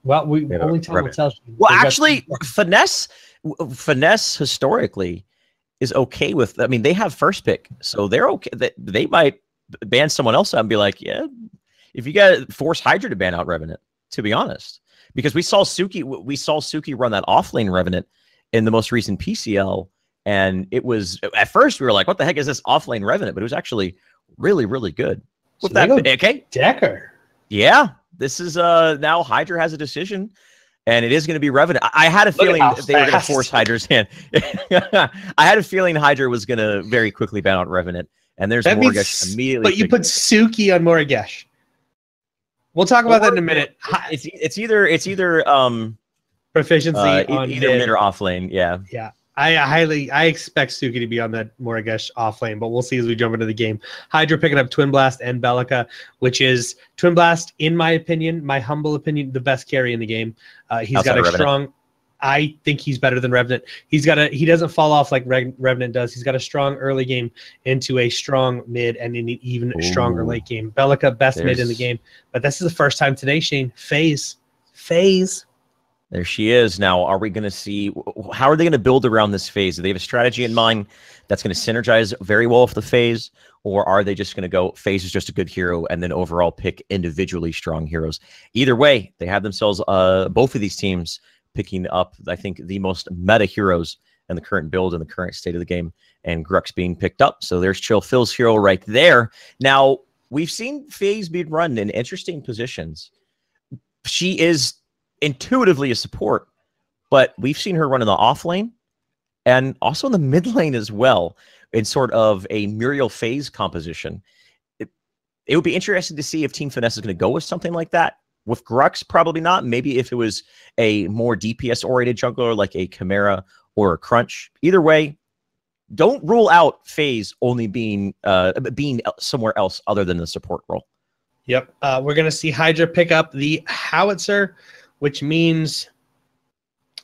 Well, we only time will tell. Well, actually, Finesse historically is okay with. I mean, they have first pick, so they're okay. They might ban someone else out and be like, yeah, if you got to force Hydra to ban out Revenant, to be honest, because we saw Suki run that offlane Revenant in the most recent PCL, and it was at first we were like, what the heck is this offlane Revenant? But it was actually really, really good. With that, okay, Decker. Yeah, this is now Hydra has a decision, and it is going to be Revenant. I had a feeling they were going to force Hydra's hand. I had a feeling Hydra was going to very quickly ban out Revenant, and there's Morgesh immediately. But you put Suki on Morgesh. We'll talk about that in a minute. It's either proficiency on either mid or off lane. Yeah. Yeah. I expect Suki to be on that Morgesh off lane, but we'll see as we jump into the game. Hydra picking up Twin Blast and Bellica, which is Twin Blast, in my opinion, my humble opinion, the best carry in the game. He's got a strong. I think he's better than Revenant. He doesn't fall off like Revenant does. He's got a strong early game into a strong mid and an even stronger late game. Bellica, best mid in the game. But this is the first time today, Shane. Phase. There she is. Now, are we going to see, how are they going to build around this phase? Do they have a strategy in mind that's going to synergize very well with the phase? Or are they just going to go, phase is just a good hero, and then overall pick individually strong heroes? Either way, they have themselves, both of these teams, picking up, I think, the most meta heroes in the current build and the current state of the game, and Grux being picked up. So there's Chill Phil's hero right there. Now, we've seen FaZe being run in interesting positions. She is intuitively a support, but we've seen her run in the off lane and also in the mid lane as well, in sort of a Muriel FaZe composition. It would be interesting to see if Team Finesse is going to go with something like that. With Grux, probably not. Maybe if it was a more DPS-oriented jungler like a Chimera or a Crunch. Either way, don't rule out FaZe only being somewhere else other than the support role. Yep. We're going to see Hydra pick up the Howitzer, which means,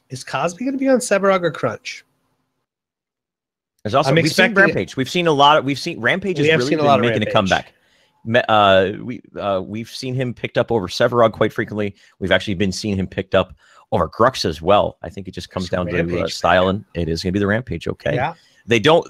is Cosby going to be on Seborog or Crunch? There's also we've seen Rampage. We've seen a lot of Rampage has really been making a comeback. We've seen him picked up over Sevorog quite frequently. We've actually been seeing him picked up over Grux as well. I think it just comes down to style, and it is going to be the Rampage. Okay. Yeah. They don't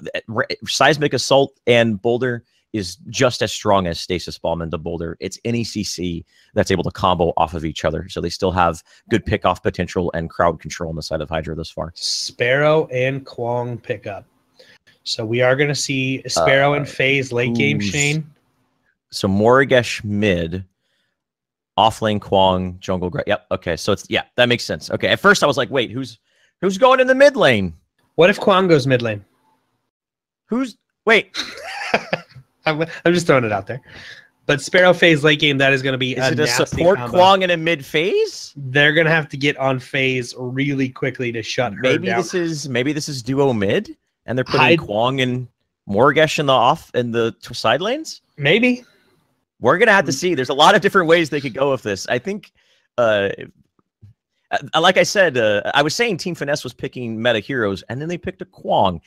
Seismic Assault and Boulder is just as strong as Stasis Bomb and the Boulder. It's any CC that's able to combo off of each other. So they still have good pick-off potential and crowd control on the side of Hydra thus far. Sparrow and Kwong pick up. So we are going to see Sparrow and FaZe late game, Shane. So Morgesh mid, offlane Kwong, jungle. Yep. Okay. So it's that makes sense. Okay. At first I was like, wait, who's going in the mid lane? What if Kwong goes mid lane? Wait. I'm just throwing it out there. But Sparrow FaZe late game, that is going to be a support combo. Kwong in a mid phase? They're going to have to get on FaZe really quickly to shut her down. Maybe this is duo mid, and they're putting Kwong and Morgesh in the side lanes? Maybe. We're going to have to see. There's a lot of different ways they could go with this. I think, like I said, I was saying Team Finesse was picking meta heroes, and then they picked a Kwong.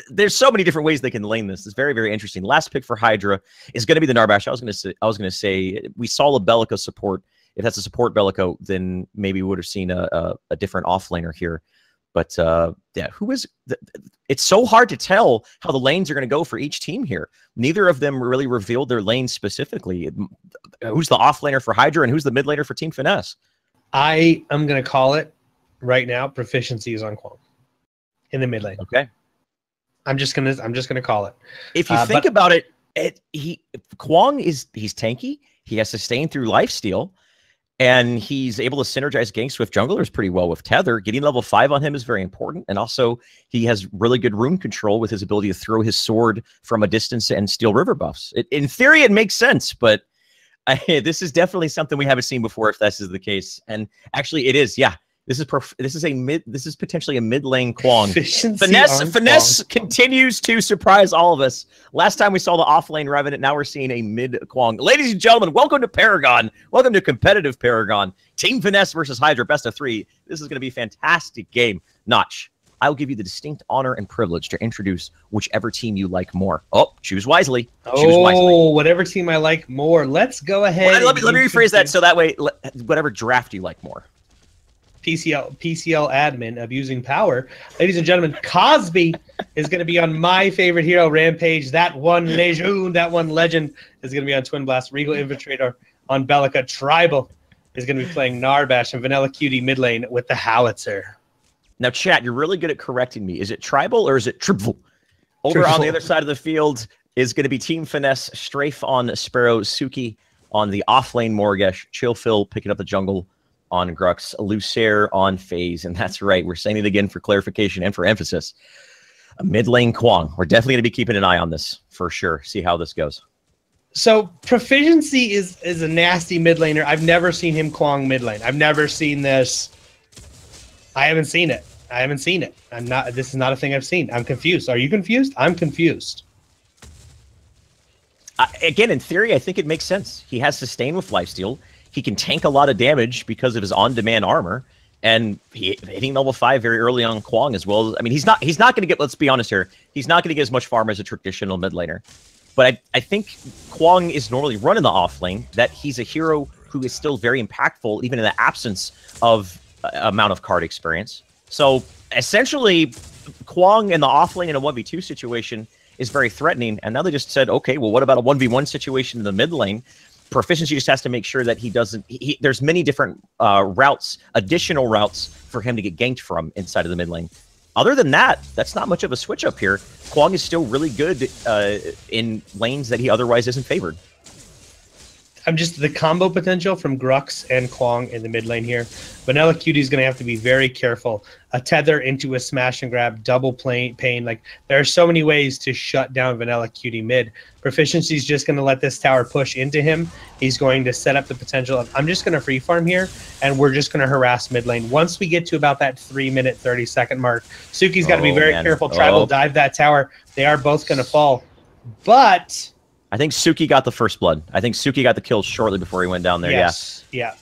There's so many different ways they can lane this. It's very, very interesting. Last pick for Hydra is going to be the Narbash. I was going to say we saw a Bellica support. If that's a support Bellica, then maybe we would have seen a different offlaner here. But it's so hard to tell how the lanes are going to go for each team here. Neither of them really revealed their lanes specifically. Who's the offlaner for Hydra and who's the mid laner for Team Finesse? I am going to call it right now. Proficiency is on Kwong in the mid lane. Okay. I'm just gonna call it. If you think about it, Kwong he's tanky. He has sustained through lifesteal. And he's able to synergize Gangswift junglers pretty well with Tether. Getting level 5 on him is very important. And also, he has really good rune control with his ability to throw his sword from a distance and steal river buffs. In theory, it makes sense, but this is definitely something we haven't seen before if this is the case. And actually, it is, yeah. This is potentially a mid lane Kwong. Finesse continues to surprise all of us. Last time we saw the off lane Revenant, now we're seeing a mid Kwong. Ladies and gentlemen, welcome to Paragon. Welcome to competitive Paragon. Team Finesse versus Hydra, best of 3. This is going to be a fantastic game. Notch, I'll give you the distinct honor and privilege to introduce whichever team you like more. Oh, choose wisely. Choose wisely. Whatever team I like more. Let's go ahead. Let me rephrase that so that way, whatever draft you like more. PCL admin abusing power. Ladies and gentlemen, Cosby is going to be on my favorite hero, Rampage. That one legend is going to be on Twin Blast. Regal Infiltrator on Bellica. Tribal is going to be playing Narbash and Vanilla Cutie mid lane with the Howitzer. Now, chat, you're really good at correcting me. Is it Tribal or is it Tribal? Over on the other side of the field is going to be Team Finesse, Strafe on Sparrow, Suki on the offlane Morgesh, Chillphil picking up the jungle on Grux, Lucer on FaZe, and that's right, we're saying it again for clarification and for emphasis. A mid lane Kwang. We're definitely going to be keeping an eye on this for sure. See how this goes. So Proficiency is a nasty mid laner. I've never seen him Kwang mid lane. I've never seen this. I haven't seen it. This is not a thing I've seen. I'm confused. Are you confused? I'm confused. Again, in theory, I think it makes sense. He has sustain with lifesteal. He can tank a lot of damage because of his on-demand armor, and hitting level 5 very early on Kwang as well. I mean, he's not going to get. Let's be honest here. He's not going to get as much farm as a traditional mid laner. But I think Kwang is normally run in the off lane. That he's a hero who is still very impactful, even in the absence of amount of card experience. So essentially, Kwang in the off lane in a 1v2 situation is very threatening. And now they just said, okay, well, what about a 1v1 situation in the mid lane? Proficiency just has to make sure that he doesn't. There's many different routes, additional routes for him to get ganked from inside of the mid lane. Other than that, that's not much of a switch up here. Kwang is still really good in lanes that he otherwise isn't favored. I'm just the combo potential from Grux and Kwang in the mid lane here. Vanilla Cutie is going to have to be very careful. A tether into a smash and grab, double pain. Like, there are so many ways to shut down Vanilla Cutie mid. Proficiency is just going to let this tower push into him. He's going to set up the potential of, I'm just going to free farm here, and we're just going to harass mid lane. Once we get to about that 3-minute, 30-second mark, Suki's got to be very careful. Tribal dive that tower. They are both going to fall. But I think Suki got the first blood. I think Suki got the kill shortly before he went down there. Yes. Yeah.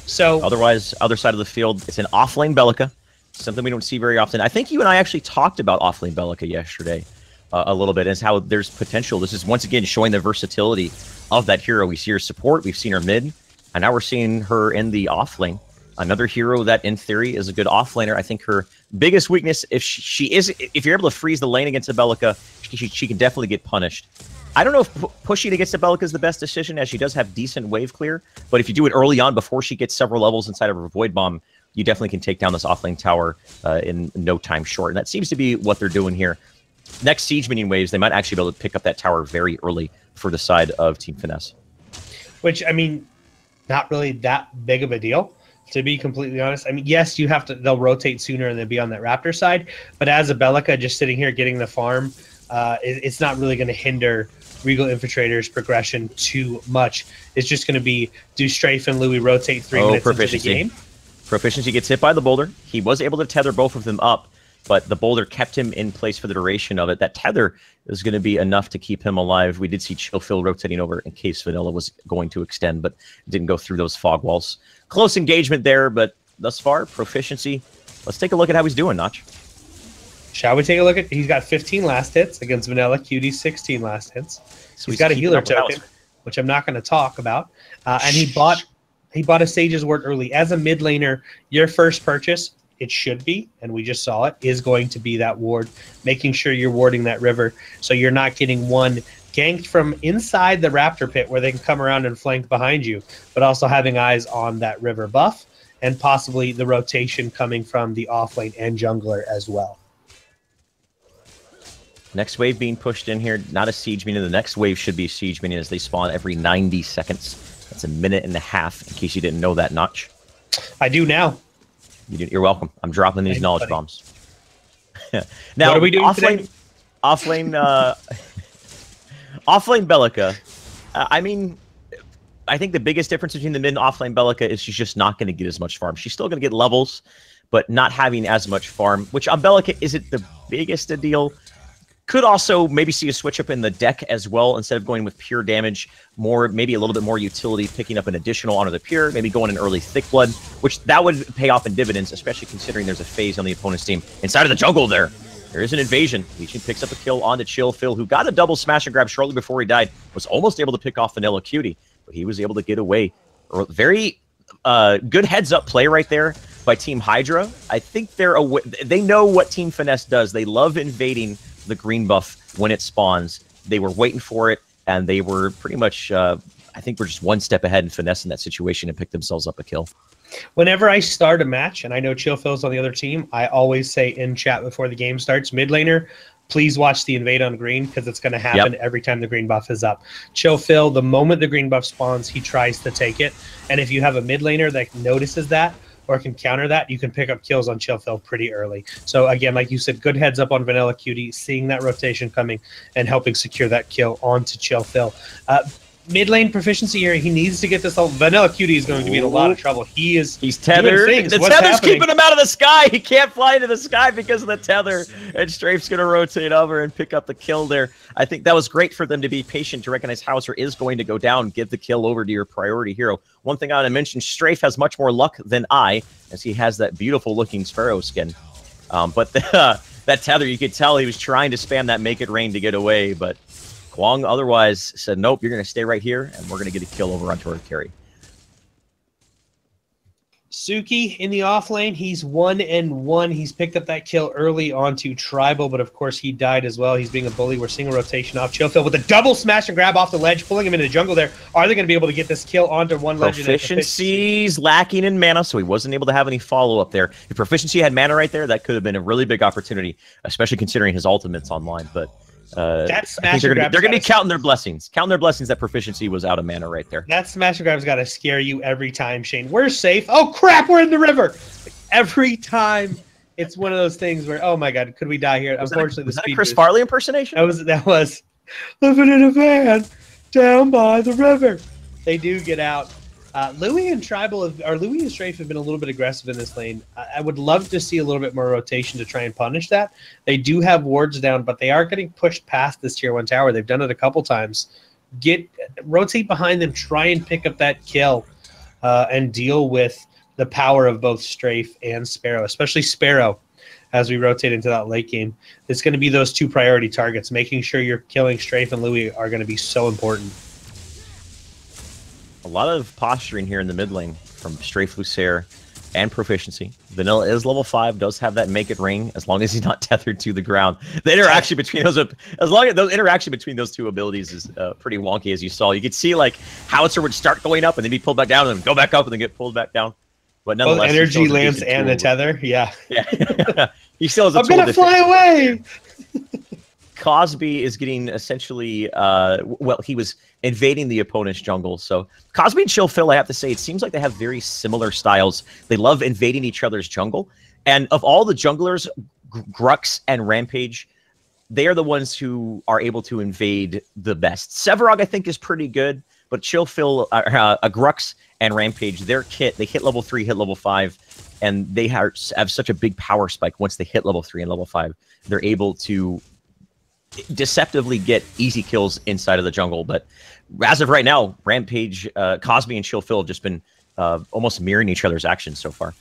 So otherwise, other side of the field, it's an offlane Bellica, something we don't see very often. I think you and I actually talked about offlane Bellica yesterday a little bit, as how there's potential. This is once again showing the versatility of that hero. We see her support, we've seen her mid, and now we're seeing her in the offlane. Another hero that, in theory, is a good offlaner. I think her biggest weakness, if you're able to freeze the lane against a Bellica, she can definitely get punished. I don't know if pushing against a Bellica is the best decision, as she does have decent wave clear. But if you do it early on, before she gets several levels inside of her Void Bomb, you definitely can take down this offlane tower in no time short. And that seems to be what they're doing here. Next Siege minion waves, they might actually be able to pick up that tower very early for the side of Team Finesse. Which, I mean, not really that big of a deal, to be completely honest. I mean, yes, they'll rotate sooner and then be on that Raptor side, but as a Bellica just sitting here getting the farm, it's not really going to hinder Regal Infiltrator's progression too much. It's just going to be, do Strafe and Louis rotate 3 minutes into the game? Proficiency gets hit by the boulder. He was able to tether both of them up, but the boulder kept him in place for the duration of it. That tether is going to be enough to keep him alive. We did see Chillphil rotating over in case Vanilla was going to extend, but didn't go through those fog walls. Close engagement there, but thus far, Proficiency. Let's take a look at how he's doing, Notch. Shall we take a look at? He's got 15 last hits against Vanilla Cutie's 16 last hits. So he's got a healer token, which I'm not going to talk about. And he bought a Sage's Word early. As a mid laner, your first purchase, it should be, and we just saw it, is going to be that ward, making sure you're warding that river so you're not getting one ganked from inside the Raptor pit where they can come around and flank behind you, but also having eyes on that river buff and possibly the rotation coming from the offlane and jungler as well. Next wave being pushed in here, not a siege minion. The next wave should be a siege minion as they spawn every 90 seconds. That's a minute and a half, in case you didn't know that, Notch. I do now. You're welcome. I'm dropping these knowledge bombs. Now, what are we doing today? Offlane Bellica. I mean, I think the biggest difference between the mid and offlane Bellica is she's just not going to get as much farm. She's still going to get levels, but not having as much farm, which on Bellica isn't the biggest a deal. Could also maybe see a switch up in the deck as well. Instead of going with pure damage, maybe a little bit more utility, picking up an additional Honor the Pure, maybe going an early Thick Blood, which that would pay off in dividends, especially considering there's a phase on the opponent's team. Inside of the jungle there is an invasion. Legion picks up a kill on the Chillphil, who got a double smash and grab shortly before he died, was almost able to pick off Vanilla Cutie, but he was able to get away very good heads-up play right there by Team Hydra. I think they know what Team Finesse does. They love invading the green buff when it spawns. They were waiting for it, and they were pretty much, I think we're just one step ahead in Finesse in that situation and picked themselves up a kill. Whenever I start a match, and I know Chill Phil's on the other team, I always say in chat before the game starts, mid laner, please watch the invade on green, because it's going to happen every time the green buff is up. Chill Phil, the moment the green buff spawns, he tries to take it. And if you have a mid laner that notices that or can counter that, you can pick up kills on Chill Phil pretty early. So again, like you said, good heads up on Vanilla Cutie, seeing that rotation coming and helping secure that kill onto Chill Phil. Mid lane proficiency here, he needs to get this all. Vanilla Cutie is going to be in a lot of trouble. He's tethered. Things. The tether's keeping him out of the sky. He can't fly into the sky because of the tether. And Strafe's going to rotate over and pick up the kill there. I think that was great for them to be patient, to recognize Hauser is going to go down. Give the kill over to your priority hero. One thing I want to mention, Strafe has much more luck than I, as he has that beautiful looking Sparrow skin. But that tether, you could tell he was trying to spam that make it rain to get away, but Kwong otherwise said, nope, you're going to stay right here, and we're going to get a kill over onto our carry. Suki in the off lane, he's 1-1. He's picked up that kill early onto Tribal, but of course he died as well. He's being a bully. We're seeing a rotation off Chillfield with a double smash and grab off the ledge, pulling him into the jungle there. Are they going to be able to get this kill onto one legend? Proficiency's lacking in mana, so he wasn't able to have any follow-up there. If Proficiency had mana right there, that could have been a really big opportunity, especially considering his ultimate's online, but I think they're going to be counting their blessings. Counting their blessings that Proficiency was out of mana right there. That smash and grab's got to scare you every time, Shane. We're safe. Oh, crap, we're in the river. Every time it's one of those things where, oh, my God, could we die here? Unfortunately, was that a Chris Farley impersonation? That was living in a van down by the river. They do get out. Louis and Louis and Strafe have been a little bit aggressive in this lane. I would love to see a little bit more rotation to try and punish that. They do have wards down, but they are getting pushed past this tier 1 tower. They've done it a couple times. Rotate behind them, try and pick up that kill, and deal with the power of both Strafe and Sparrow, especially Sparrow as we rotate into that late game. It's going to be those two priority targets. Making sure you're killing Strafe and Louis are going to be so important. A lot of posturing here in the mid lane from Strafe, Lucer, and Proficiency. Vanilla is level 5, does have that make it ring, as long as he's not tethered to the ground. The interaction between those, between those two abilities is pretty wonky, as you saw. You could see like Howitzer would start going up and then be pulled back down, and then go back up and then get pulled back down. But nonetheless, energy lance and the tether, yeah. He still has a I'm gonna fly away. Cosby is getting essentially, well, he was invading the opponent's jungle. So Cosby and Chill Phil, I have to say, it seems like they have very similar styles. They love invading each other's jungle. And of all the junglers, Grux and Rampage, they are the ones who are able to invade the best. Sevarog, I think, is pretty good, but Chill Phil, Grux and Rampage, their kit, they hit level 3, hit level 5, and they have such a big power spike once they hit level 3 and level 5. They're able to deceptively get easy kills inside of the jungle. But as of right now, Rampage, Cosby, and Chill Phil have just been almost mirroring each other's actions so far.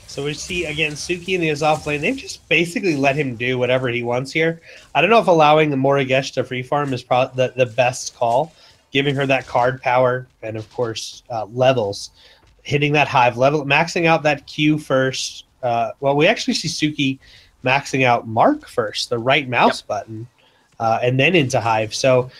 So we see, again, Suki in the Azov lane. They've just basically let him do whatever he wants here. I don't know if allowing the Morigesh to free farm is probably the best call, giving her that card power and, of course, levels. Hitting that hive level, maxing out that Q first. Well, we actually see Suki maxing out Mark first, the right mouse button, and then into Hive. So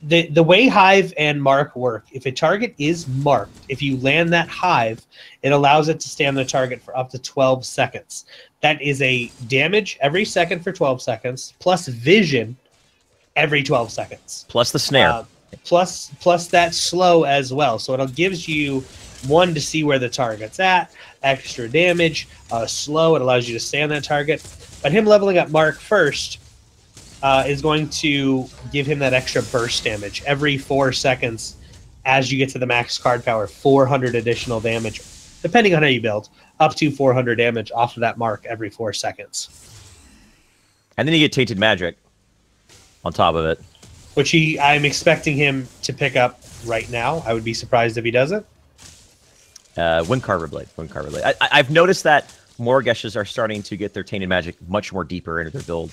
the way Hive and Mark work, if a target is marked, if you land that Hive, it allows it to stay on the target for up to 12 seconds. That is a damage every second for 12 seconds, plus vision every 12 seconds. Plus the snare. Plus that slow as well. So it gives you one to see where the target's at, extra damage, slow, it allows you to stay on that target. But him leveling up Mark first is going to give him that extra burst damage every 4 seconds as you get to the max card power, 400 additional damage, depending on how you build, up to 400 damage off of that Mark every 4 seconds. And then you get Tainted Magic on top of it. Which I'm expecting him to pick up right now. I would be surprised if he doesn't. Windcarver Blade. I've noticed that Morigeshes are starting to get their Tainted Magic much more deeper into their build.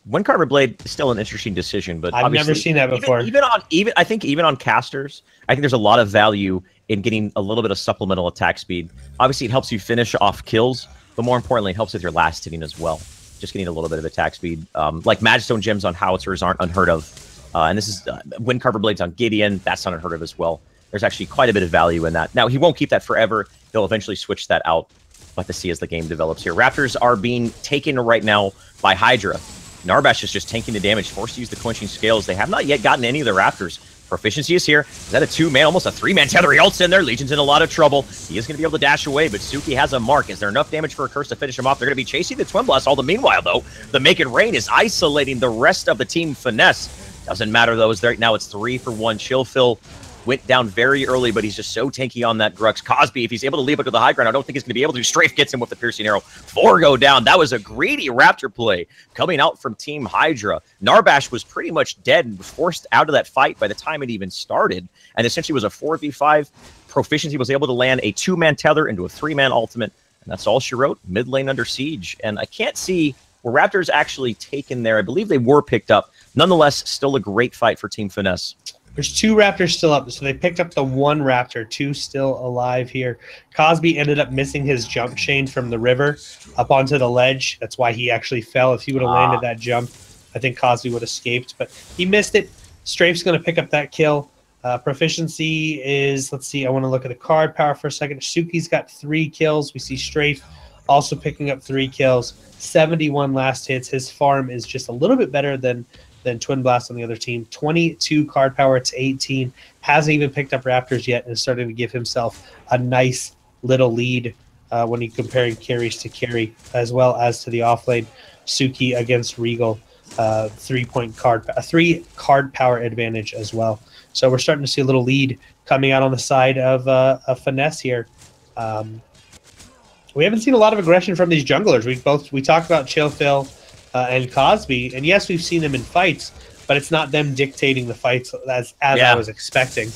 Windcarver Blade is still an interesting decision, but I've never seen that before. I think even on casters, I think there's a lot of value in getting a little bit of supplemental attack speed. Obviously, it helps you finish off kills, but more importantly, it helps with your last hitting as well. Just getting a little bit of attack speed. Like Magistone gems on howitzers aren't unheard of, and this is Windcarver Blades on Gideon. That's not unheard of as well. There's actually quite a bit of value in that. Now, he won't keep that forever. He'll eventually switch that out. We'll have to see as the game develops here. Raptors are being taken right now by Hydra. Narbash is just tanking the damage, forced to use the quenching scales. They have not yet gotten any of the Raptors. Proficiency is here. Is that a 2-man, almost a 3-man tether? He ults in there. Legion's in a lot of trouble. He is going to be able to dash away, but Suki has a mark. Is there enough damage for a curse to finish him off? They're going to be chasing the Twin Blast. All the meanwhile, though, the Make It Rain is isolating the rest of the team Finesse. Doesn't matter, though, as right now it's 3-for-1. Chill went down very early, but he's just so tanky on that Grux. Cosby, if he's able to leave it to the high ground, I don't think he's going to be able to. Strafe gets him with the piercing arrow. 4 go down. That was a greedy Raptor play coming out from Team Hydra. Narbash was pretty much dead and was forced out of that fight by the time it even started, and essentially was a 4v5. Proficiency was able to land a 2-man tether into a 3-man ultimate, and that's all she wrote. Mid lane under siege, and I can't see were Raptors actually taken there. I believe they were picked up. Nonetheless, still a great fight for Team Finesse. There's 2 Raptors still up, so they picked up the 1 Raptor, 2 still alive here. Cosby ended up missing his jump chain from the river up onto the ledge. That's why he actually fell. If he would have landed that jump, I think Cosby would have escaped, but he missed it. Strafe's going to pick up that kill. Proficiency is, let's see, I want to look at the card power for a second. Suki's got 3 kills. We see Strafe also picking up 3 kills. 71 last hits. His farm is just a little bit better than Twin Blast on the other team. 22 card power to 18. Hasn't even picked up Raptors yet and is starting to give himself a nice little lead when you're comparing carries to carry, as well as to the offlane. Suki against Regal, 3 card power advantage as well. So we're starting to see a little lead coming out on the side of Finesse here. We haven't seen a lot of aggression from these junglers. We talked about Chill Phil and Cosby, and yes, we've seen them in fights, but it's not them dictating the fights as I was expecting.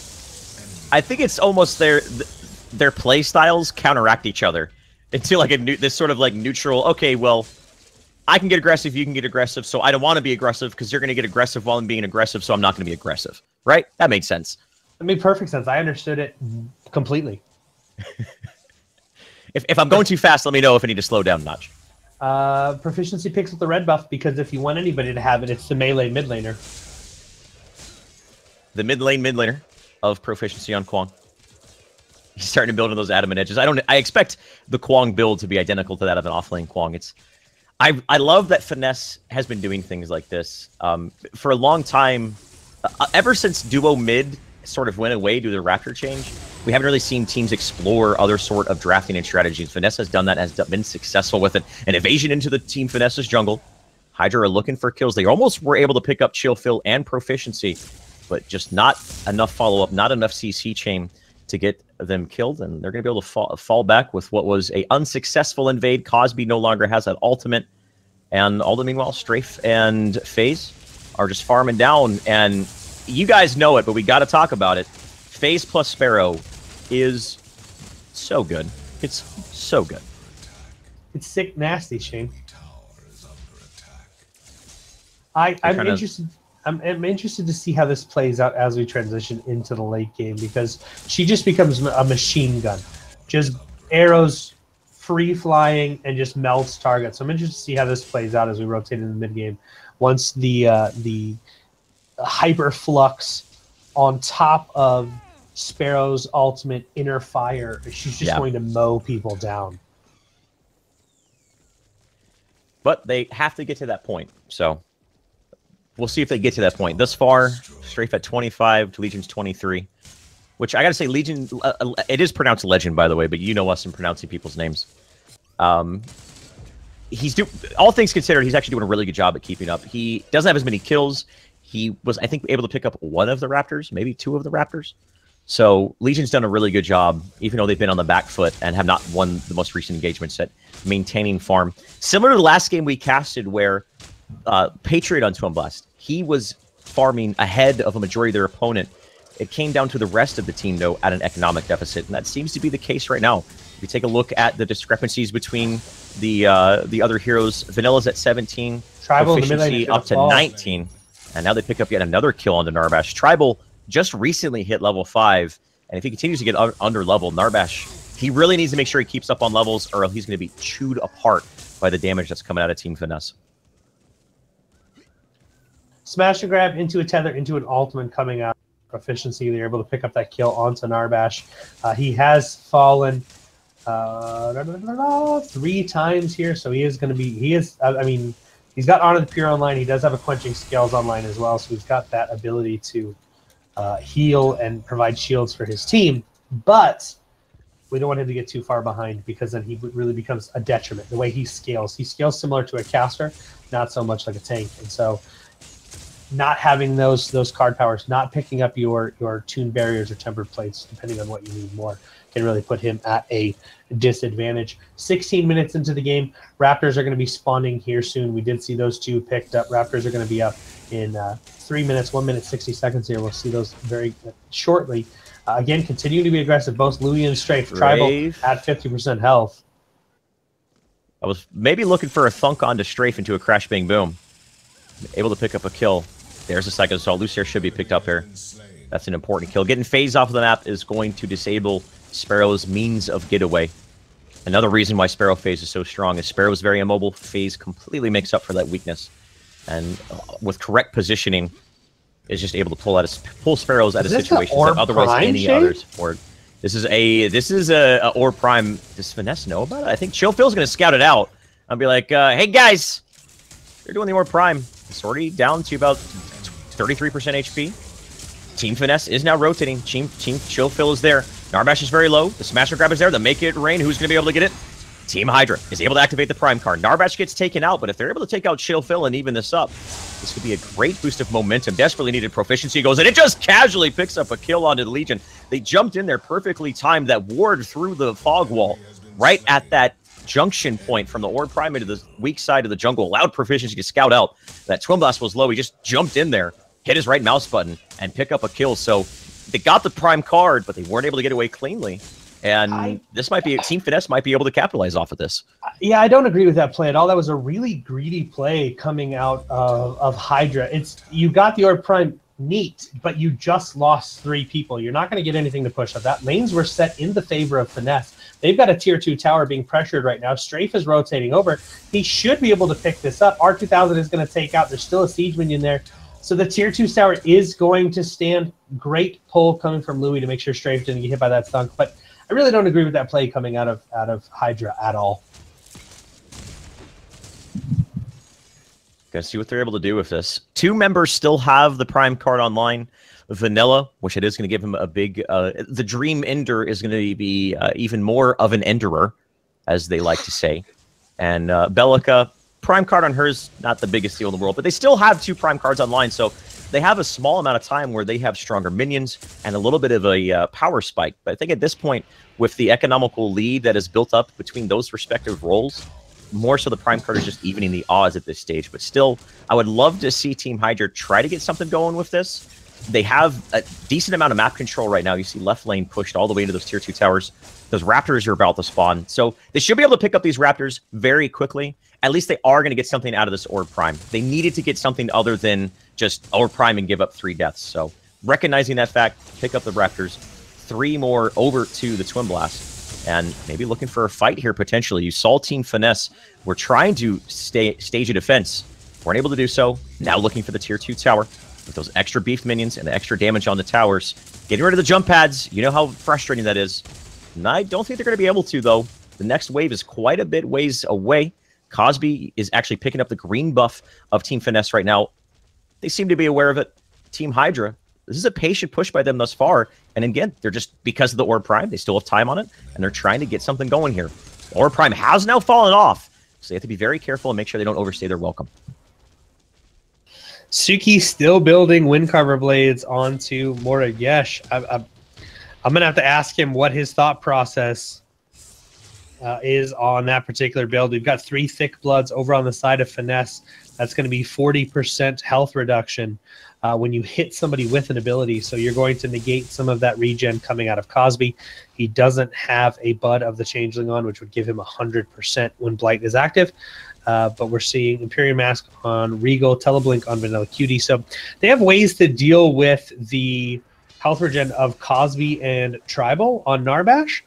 I think it's almost their play styles counteract each other into like this sort of like neutral. Okay, well, I can get aggressive, you can get aggressive, so I don't want to be aggressive because you're going to get aggressive while I'm being aggressive, so I'm not going to be aggressive. Right? That made sense. It made perfect sense. I understood it completely. If I'm going too fast, let me know if I need to slow down a notch. Proficiency picks up the red buff because if you want anybody to have it, it's the melee mid laner. The mid laner of proficiency on Kwang. He's starting to build on those adamant edges. I expect the Kwang build to be identical to that of an offlane Kwang. I love that Finesse has been doing things like this for a long time. Ever since duo mid sort of went away due to the Raptor change, we haven't really seen teams explore other sort of drafting and strategies. Finesse has done that, has been successful with it. An evasion into the Team Finesse's jungle. Hydra are looking for kills. They almost were able to pick up Chill Fill and Proficiency, but just not enough follow-up, not enough CC chain to get them killed, and they're going to be able to fall back with what was a unsuccessful invade. Cosby no longer has that ultimate, and all the meanwhile, Strafe and FaZe are just farming down, and you guys know it, but we got to talk about it. FaZe plus Sparrow is so good. It's so good. It's sick nasty, Shane. I'm interested. I'm interested to see how this plays out as we transition into the late game, because she just becomes a machine gun, just arrows free flying and just melts targets. So I'm interested to see how this plays out as we rotate in the mid game. Once the hyper flux on top of Sparrow's ultimate inner fire, she's just going to mow people down. But they have to get to that point, so we'll see if they get to that point. Thus far, Strafe at 25 to Legion's 23, which I gotta say, Legion, it is pronounced Legend, by the way, but you know us in pronouncing people's names. All things considered, he's actually doing a really good job at keeping up. He doesn't have as many kills. He was, I think, able to pick up one of the Raptors, maybe 2 of the Raptors. So Legion's done a really good job, even though they've been on the back foot and have not won the most recent engagements at maintaining farm. Similar to the last game we casted where Patriot on Twin Blast, he was farming ahead of a majority of their opponent It came down to the rest of the team, though, at an economic deficit, and that seems to be the case right now. If you take a look at the discrepancies between the other heroes, Vanilla's at 17, Tribal Proficiency up to 19, and now they pick up yet another kill onto Narbash. Tribal just recently hit level 5, and if he continues to get under level, Narbash, he really needs to make sure he keeps up on levels, or he's going to be chewed apart by the damage that's coming out of Team Finesse. Smash and grab into a tether, into an ultimate coming out. Proficiency, they're able to pick up that kill onto Narbash. He has fallen 3 times here, so he is going to be, I mean, he's got Honor the Pure online. He does have a Quenching Scales online as well, so he's got that ability to heal and provide shields for his team. But we don't want him to get too far behind, because then he really becomes a detriment. The way he scales similar to a caster, not so much like a tank. And so not having those card powers, not picking up your tune barriers or tempered plates, depending on what you need more, can really put him at a disadvantage. 16 minutes into the game, Raptors are going to be spawning here soon. We did see those 2 picked up. Raptors are going to be up in 3 minutes, 1 minute 60 seconds here. We'll see those very shortly. Again, continuing to be aggressive, both Louis and Strafe. Tribal at 50% health. I was maybe looking for a thunk onto Strafe into a Crash Bang Boom. Able to pick up a kill. There's a Psycho Assault. Lucier should be picked up here. That's an important kill. Getting phased off of the map is going to disable Sparrow's means of getaway. Another reason why Sparrow phase is so strong is Sparrow is very immobile. Phase completely makes up for that weakness. And with correct positioning, is just able to pull Sparrows out of situations that otherwise any others. Or this is a Orb Prime. Does Finesse know about it? I think Chill Phil's going to scout it out. I'll be like, hey guys, they're doing the Orb Prime. It's already down to about 33% HP. Team Finesse is now rotating. Team Chill Phil is there. Narbash is very low. The Smash and Grab is there. The Make It Rain. Who's going to be able to get it? Team Hydra is able to activate the Prime card. Narbash gets taken out, but if they're able to take out Chill Phil and even this up, this could be a great boost of momentum. Desperately needed proficiency goes, and it just casually picks up a kill onto the Legion. They jumped in there perfectly timed. That ward through the fog wall right at that junction point from the Orb Prime into the weak side of the jungle. Allowed proficiency to scout out. That Twin Blast was low. He just jumped in there, hit his right mouse button, and pick up a kill. So they got the Prime card, but they weren't able to get away cleanly. And this might be, Team Finesse might be able to capitalize off of this. Yeah, I don't agree with that play at all. That was a really greedy play coming out of Hydra. You got the Orb Prime neat, but you just lost 3 people. You're not going to get anything to push up. That lanes were set in the favor of Finesse. They've got a tier 2 tower being pressured right now. Strafe is rotating over. He should be able to pick this up. R2000 is going to take out. There's still a siege minion there. So the tier 2 tower is going to stand. Great pull coming from Louis to make sure Strafe didn't get hit by that thunk. But I really don't agree with that play coming out of Hydra at all. Gonna see what they're able to do with this. 2 members still have the Prime card online. Vanilla, which it is going to give him a big... the Dream Ender is going to be even more of an Enderer, as they like to say. And Bellica, Prime card on hers, not the biggest deal in the world, but they still have 2 Prime cards online, so they have a small amount of time where they have stronger minions and a little bit of a power spike. But I think at this point, with the economical lead that is built up between those respective roles, more so the Prime card is just evening the odds at this stage. But still, I would love to see Team Hydra try to get something going with this. They have a decent amount of map control right now. You see left lane pushed all the way into those tier 2 towers. Those Raptors are about to spawn. So they should be able to pick up these Raptors very quickly. At least they are going to get something out of this Orb Prime. They needed to get something other than just Orb Prime and give up 3 deaths. So recognizing that fact, pick up the Raptors. 3 more over to the Twin Blast. And maybe looking for a fight here potentially. You saw Team Finesse. We're trying to stage a defense. Weren't able to do so. Now looking for the tier 2 tower. With those extra beef minions and the extra damage on the towers. Getting rid of the jump pads. You know how frustrating that is. And I don't think they're going to be able to, though. The next wave is quite a bit ways away. Cosby is actually picking up the green buff of Team Finesse right now. They seem to be aware of it. Team Hydra, this is a patient push by them thus far. And again, they're just, because of the Orb Prime, they still have time on it. And they're trying to get something going here. Orb Prime has now fallen off. So they have to be very careful and make sure they don't overstay their welcome. Suki still building wind cover blades onto Moragesh. I'm going to have to ask him what his thought process is on that particular build. We've got 3 Thick Bloods over on the side of Finesse. That's going to be 40% health reduction when you hit somebody with an ability. So you're going to negate some of that regen coming out of Cosby. He doesn't have a Bud of the Changeling on, which would give him 100% when Blight is active. But we're seeing Imperium Mask on Regal, Teleblink on Vanilla Cutie. So they have ways to deal with the health regen of Cosby and Tribal on Narbash.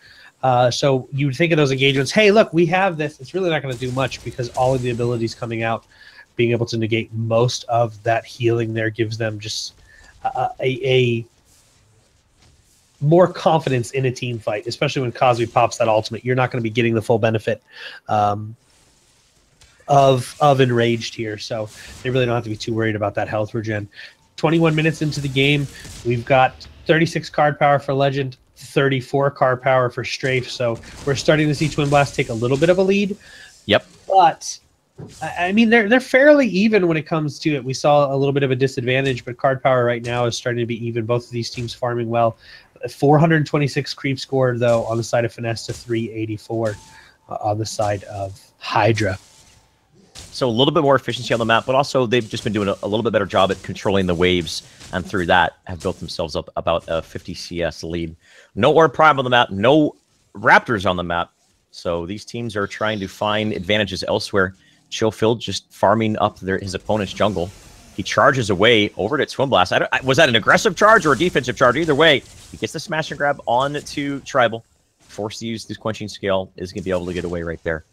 So you'd think of those engagements, hey, look, we have this. It's really not going to do much because all of the abilities coming out, being able to negate most of that healing there gives them just a more confidence in a team fight, especially when Cosby pops that ultimate. You're not going to be getting the full benefit of Enraged here, so they really don't have to be too worried about that health regen. 21 minutes into the game, we've got 36 card power for Legend, 34 card power for Strafe, so we're starting to see Twin Blast take a little bit of a lead. Yep. But I mean, they're fairly even when it comes to it. We saw a little bit of a disadvantage, but card power right now is starting to be even. Both of these teams farming well. 426 creep score, though, on the side of Finesse to 384 on the side of Hydra. So a little bit more efficiency on the map, but also they've just been doing a little bit better job at controlling the waves, and through that have built themselves up about a 50 CS lead. No Orb Prime on the map, no Raptors on the map. So these teams are trying to find advantages elsewhere. Chillfield just farming up his opponent's jungle. He charges away over to Twin Blast. Was that an aggressive charge or a defensive charge? Either way, he gets the smash and grab on to Tribal. Forced to use this quenching scale, is going to be able to get away right there.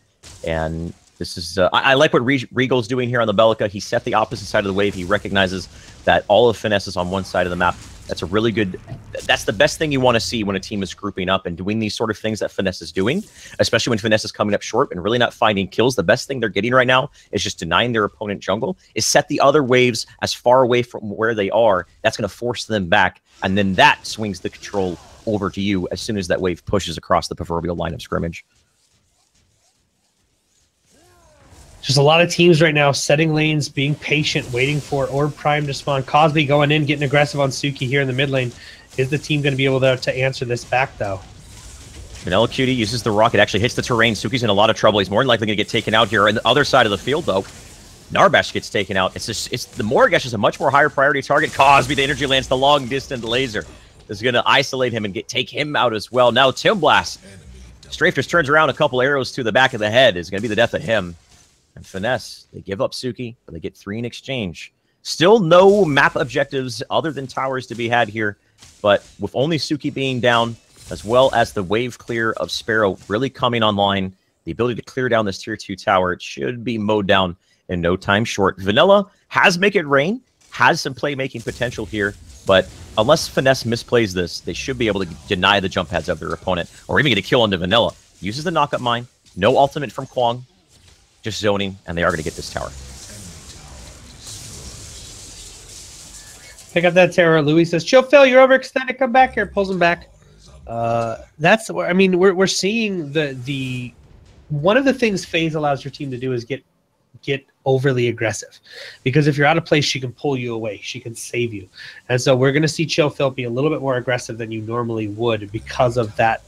And this is I like what Regal's doing here on the Bellica. He set the opposite side of the wave. He recognizes that all of Finesse is on one side of the map. That's a really good, that's the best thing you want to see when a team is grouping up and doing these sort of things that Finesse is doing, especially when Finesse is coming up short and really not finding kills. The best thing they're getting right now is just denying their opponent jungle, is set the other waves as far away from where they are. That's going to force them back, and then that swings the control over to you as soon as that wave pushes across the proverbial line of scrimmage. Just a lot of teams right now setting lanes, being patient, waiting for Orb Prime to spawn. Cosby going in, getting aggressive on Suki here in the mid lane. Is the team going to be able to answer this back, though? Vanilla Cutie uses the rocket, actually hits the terrain. Suki's in a lot of trouble. He's more than likely going to get taken out here. On the other side of the field, though, Narbash gets taken out. The Morgash is a much more higher priority target. Cosby, the energy lance, the long-distance laser, is going to isolate him and take him out as well. Now, Twin Blast. Strafe just turns around, a couple arrows to the back of the head is going to be the death of him. And Finesse, they give up Suki, but they get 3 in exchange. Still no map objectives other than towers to be had here, but with only Suki being down, as well as the wave clear of Sparrow really coming online, the ability to clear down this tier 2 tower, it should be mowed down in no time short. Vanilla has Make It Rain, has some playmaking potential here, but unless Finesse misplays this, they should be able to deny the jump pads of their opponent, or even get a kill into Vanilla. Uses the knockup mine, no ultimate from Kwang, just zoning, and they are going to get this tower. Pick up that terror. Louis says, "Chill, Phil, you're overextended. Come back here." Pulls him back. That's where, I mean, we're seeing the one of the things FaZe allows your team to do is get overly aggressive, because if you're out of place, she can pull you away. She can save you, and so we're going to see Chill Phil be a little bit more aggressive than you normally would because of that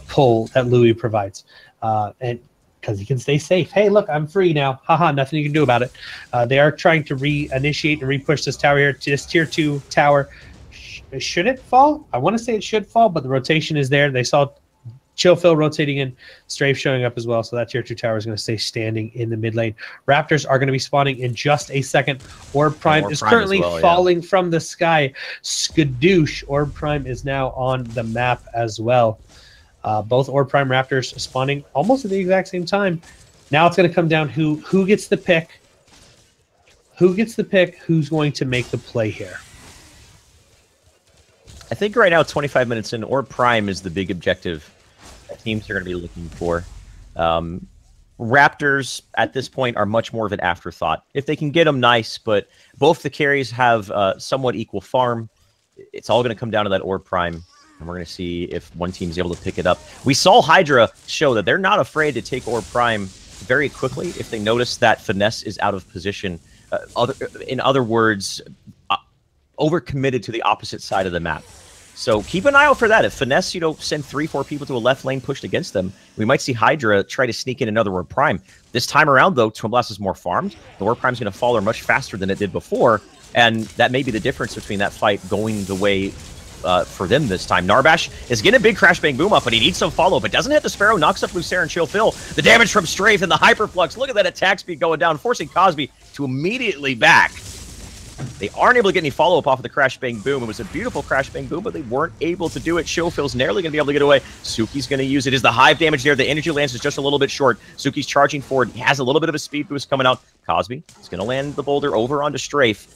pull that Louis provides, and because he can stay safe. Hey, look, I'm free now. Haha, nothing you can do about it. They are trying to reinitiate and repush this tower here. This tier 2 tower. Should it fall? I want to say it should fall, but the rotation is there. They saw Chill Phil rotating in, Strafe showing up as well, so that tier 2 tower is going to stay standing in the mid lane. Raptors are going to be spawning in just a second. Orb Prime is currently falling from the sky. Skadoosh. Orb Prime is now on the map as well. Both Orb Prime Raptors spawning almost at the exact same time. Now it's going to come down who gets the pick. Who gets the pick? Who's going to make the play here? I think right now, 25 minutes in, Orb Prime is the big objective that teams are going to be looking for. Raptors, at this point, are much more of an afterthought. If they can get them, nice, but both the carries have somewhat equal farm. It's all going to come down to that Orb Prime, and we're going to see if one team is able to pick it up. We saw Hydra show that they're not afraid to take Orb Prime very quickly if they notice that Finesse is out of position. In other words, overcommitted to the opposite side of the map. So keep an eye out for that. If Finesse, send 3-4 people to a left lane pushed against them, we might see Hydra try to sneak in another Orb Prime. This time around, though, Twin Blast is more farmed. The Orb Prime's going to fall her much faster than it did before, and that may be the difference between that fight going the way for them this time. Narbash is getting a big Crash Bang Boom up, but he needs some follow-up. It doesn't hit the Sparrow, knocks up Lucera and Chill Phil. The damage from Strafe and the Hyperflux. Look at that attack speed going down, forcing Cosby to immediately back. They aren't able to get any follow-up off of the Crash Bang Boom. It was a beautiful Crash Bang Boom, but they weren't able to do it. Showfill's narrowly going to be able to get away. Suki's going to use it. Is the hive damage there? The energy lance is just a little bit short. Suki's charging forward. He has a little bit of a speed boost coming out. Cosby is going to land the boulder over onto Strafe.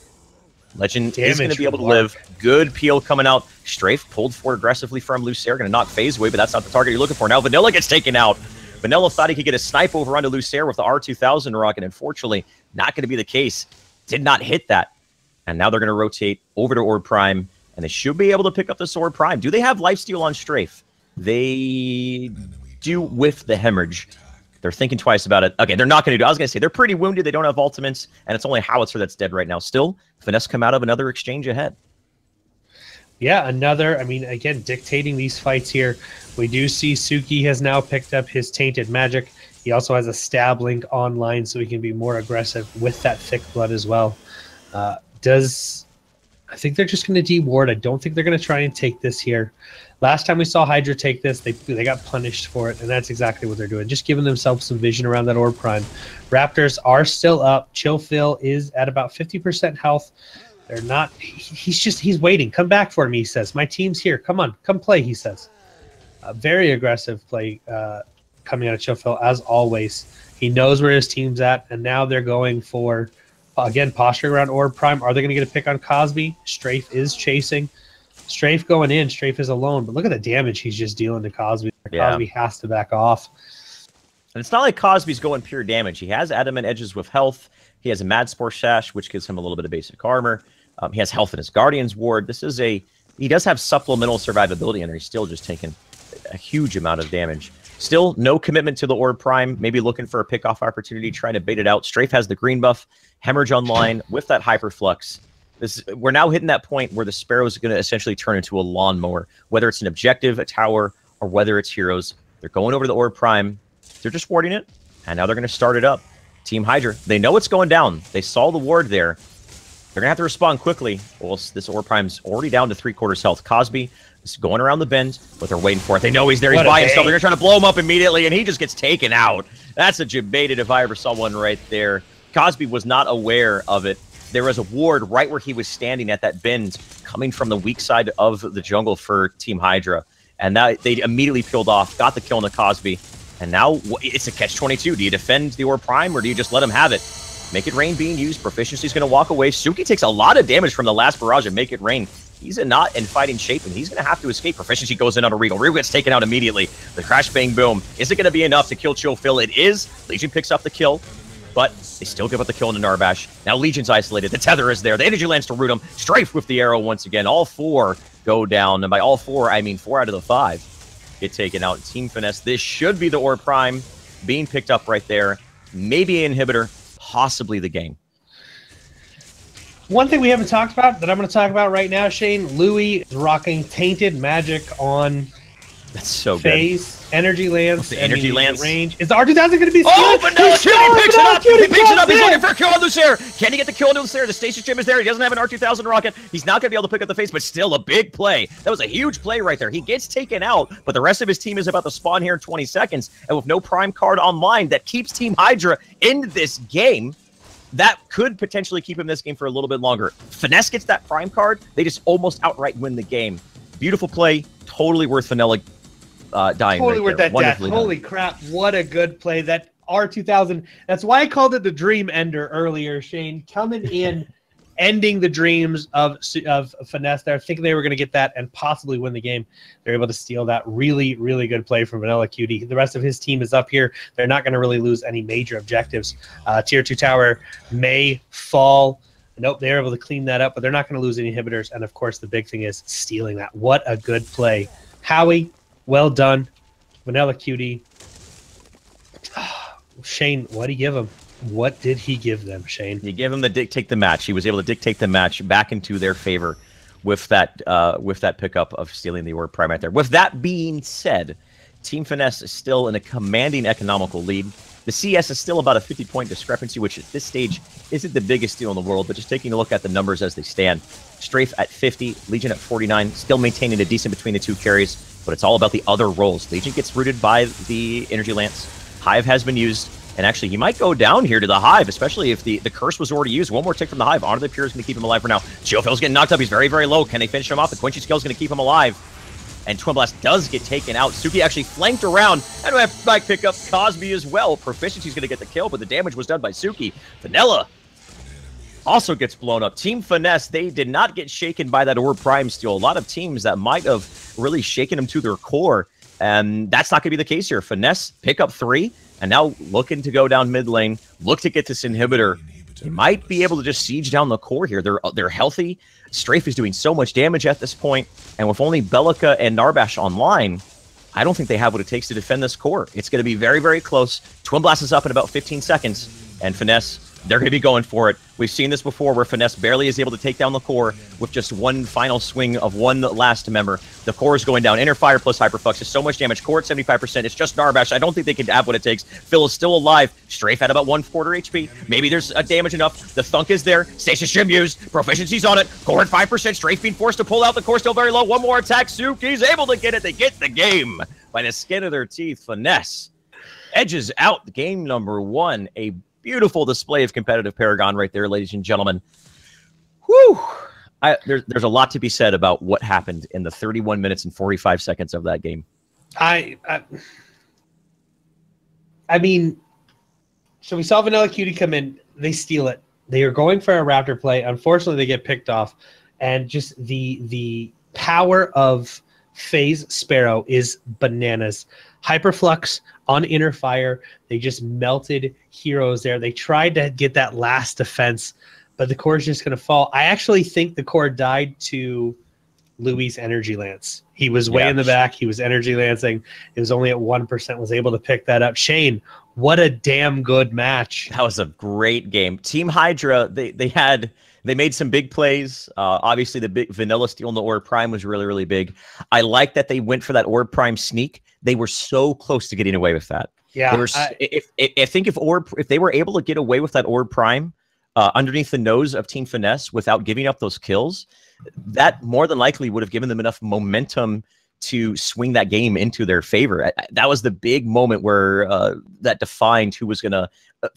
Legend is going to be able to live. Good peel coming out. Strafe pulled forward aggressively from Lucera. Going to knock FaZe away, but that's not the target you're looking for. Now Vanilla gets taken out. Vanilla thought he could get a snipe over onto Lucera with the R2000 rocket. Unfortunately, not going to be the case. Did not hit that. And now they're going to rotate over to Orb Prime, and they should be able to pick up this Orb Prime. Do they have lifesteal on Strafe? They do with the hemorrhage. They're thinking twice about it. Okay, they're not going to do. I was going to say they're pretty wounded. They don't have ultimates, and it's only Howitzer that's dead right now. Still, Finesse come out of another exchange ahead. Yeah, another. I mean, again, dictating these fights here. We do see Suki has now picked up his Tainted Magic. He also has a Stab Link online, so he can be more aggressive with that Thick Blood as well. I think they're just going to de-ward. I don't think they're going to try and take this here. Last time we saw Hydra take this, they got punished for it, and that's exactly what they're doing. Just giving themselves some vision around that Orb Prime. Raptors are still up. Chill Phil is at about 50% health. They're not. He's waiting. Come back for me, he says. My team's here. Come on, come play, he says. Very aggressive play coming out of Chill Phil, as always. He knows where his team's at, and now they're going for... Again, posturing around Orb Prime. Are they going to get a pick on Cosby? Strafe is chasing. Strafe going in. Strafe is alone. But look at the damage he's just dealing to Cosby. Yeah. Cosby has to back off. And it's not like Cosby's going pure damage. He has Adamant Edges with health. He has a Mad Spore Sash, which gives him a little bit of basic armor. He has health in his Guardian's Ward. He does have supplemental survivability, and he's still just taking a huge amount of damage. Still, no commitment to the Orb Prime. Maybe looking for a pickoff opportunity, trying to bait it out. Strafe has the green buff. Hemorrhage online with that Hyperflux. We're now hitting that point where the Sparrow is going to essentially turn into a lawnmower. Whether it's an objective, a tower, or whether it's heroes. They're going over the Orb Prime. They're just warding it, and now they're going to start it up. Team Hydra, they know it's going down. They saw the ward there. They're going to have to respond quickly. Well, this Orb Prime's already down to 3/4 health. Cosby is going around the bend, but they're waiting for it. They know he's there. He's by himself. They're going to try to blow him up immediately, and he just gets taken out. That's a jebaited if I ever saw one right there. Cosby was not aware of it. There was a ward right where he was standing at that bend coming from the weak side of the jungle for Team Hydra. And that they immediately peeled off, got the kill on the Cosby. And now it's a catch-22. Do you defend the Orb Prime or do you just let him have it? Make It Rain being used. Proficiency is going to walk away. Suki takes a lot of damage from the last barrage of Make It Rain. He's not in fighting shape, and he's going to have to escape. Proficiency goes in on a Regal. Regal gets taken out immediately. The Crash Bang Boom. Is it going to be enough to kill Chill Phil? It is. Legion picks up the kill, but they still give up the kill into Narbash. Now Legion's isolated. The Tether is there. The energy lands to root him. Strafe with the arrow once again. All four go down, and by all four, I mean 4 out of the 5 get taken out. Team Finesse. This should be the Orb Prime being picked up right there. Maybe an inhibitor, possibly the game. One thing we haven't talked about that I'm going to talk about right now, Shane. Louis is rocking Tainted Magic on That's so FaZe. good. Energy Lance. The energy lance. Range. Is the R2000 going to be sealed? Oh, but no, Cutie picks it up. He picks it up. He's in. looking for a kill on Lucera. Can he get the kill on Lucera? The Stasis Gem is there. He doesn't have an R2000 rocket. He's not going to be able to pick up the FaZe, but still a big play. That was a huge play right there. He gets taken out, but the rest of his team is about to spawn here in 20 seconds. And with no Prime card online, that keeps Team Hydra in this game. That could potentially keep him this game for a little bit longer. Finesse gets that Prime card. They just almost outright win the game. Beautiful play. Totally worth Vanilla dying totally right worth there. that death. Holy crap, what a good play. That R2000, that's why I called it the Dream Ender earlier, Shane. Coming in, ending the dreams of Finesse there, thinking they were going to get that and possibly win the game. They're able to steal that really, really good play from Vanilla Cutie. The rest of his team is up here. They're not going to really lose any major objectives. Tier 2 tower may fall. Nope, they're able to clean that up, but they're not going to lose any inhibitors. And, of course, the big thing is stealing that. What a good play. Howie, well done. Vanilla Cutie. Shane, what did he give him? What did he give them, Shane? He gave him the dictate the match. He was able to dictate the match back into their favor with that pickup of stealing the Orb Prime right there. With that being said, Team Finesse is still in a commanding economical lead. The CS is still about a 50-point discrepancy, which at this stage isn't the biggest deal in the world, but just taking a look at the numbers as they stand. Strafe at 50, Legion at 49, still maintaining a decent between the two carries, but it's all about the other roles. Legion gets rooted by the Energy Lance. Hive has been used, and actually he might go down here to the Hive, especially if the curse was already used. One more tick from the Hive. Honor the Pure is going to keep him alive for now. Geofell's getting knocked up. He's very, very low. Can they finish him off? The Quenchy Scale is going to keep him alive. And Twin Blast does get taken out. Suki actually flanked around, and we have to pick up Cosby as well. Proficiency's going to get the kill, but the damage was done by Suki. Vanilla also gets blown up. Team Finesse, they did not get shaken by that Orb Prime steal. A lot of teams that might have really shaken them to their core, and that's not going to be the case here. Finesse pick up 3, and now looking to go down mid lane, look to get this inhibitor. They might be able to just siege down the core here. They're healthy. Strafe is doing so much damage at this point, and with only Bellica and Narbash online, I don't think they have what it takes to defend this core. It's going to be very, very close. Twin Blast is up in about 15 seconds, and Finesse, they're going to be going for it. We've seen this before where Finesse barely is able to take down the core with just one final swing of one last member. The core is going down. Inner Fire plus Hyperflux is so much damage. Core at 75%. It's just Narbash. I don't think they can have what it takes. Phil is still alive. Strafe at about 1/4 HP. Maybe there's a damage enough. The Thunk is there. Stasis Shim used. Proficiency's on it. Core at 5%. Strafe being forced to pull out. The core still very low. One more attack. Suki's able to get it. They get the game by the skin of their teeth. Finesse edges out game number 1. A beautiful display of competitive Paragon right there, ladies and gentlemen. Whew! There's a lot to be said about what happened in the 31 minutes and 45 seconds of that game. I mean, so we saw Vanilla Cutie come in. They steal it. They are going for a Raptor play. Unfortunately, they get picked off. And just the power of FaZe Sparrow is bananas. Hyperflux on Inner Fire. They just melted heroes there. They tried to get that last defense, but the core is just going to fall. I actually think the core died to Louis' Energy Lance. He was way in the back. He was Energy Lancing. It was only at 1%, was able to pick that up. Shane, what a damn good match. That was a great game. Team Hydra, they made some big plays. Obviously, the big Vanilla stealing the Orb Prime was really, really big. I like that they went for that Orb Prime sneak. They were so close to getting away with that. Yeah. I think if they were able to get away with that Orb Prime underneath the nose of Team Finesse without giving up those kills, that more than likely would have given them enough momentum to swing that game into their favor. That was the big moment where that defined who was going to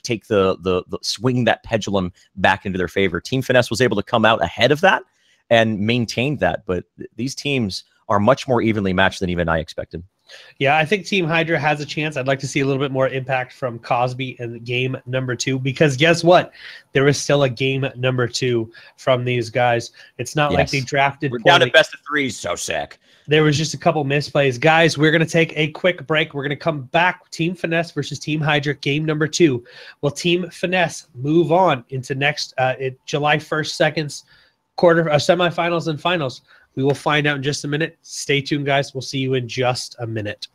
take the swing that pendulum back into their favor. Team Finesse was able to come out ahead of that and maintain that, but these teams are much more evenly matched than even I expected. Yeah, I think Team Hydra has a chance. I'd like to see a little bit more impact from Cosby in game number 2, because guess what? There is still a game number 2 from these guys. It's not like they drafted. We're down to best of 3. So sick. There was just a couple misplays. Guys, we're going to take a quick break. We're going to come back. Team Finesse versus Team Hydra, game number 2. Will Team Finesse move on into next July 1st, 2nd, semifinals and finals? We will find out in just a minute. Stay tuned, guys. We'll see you in just a minute.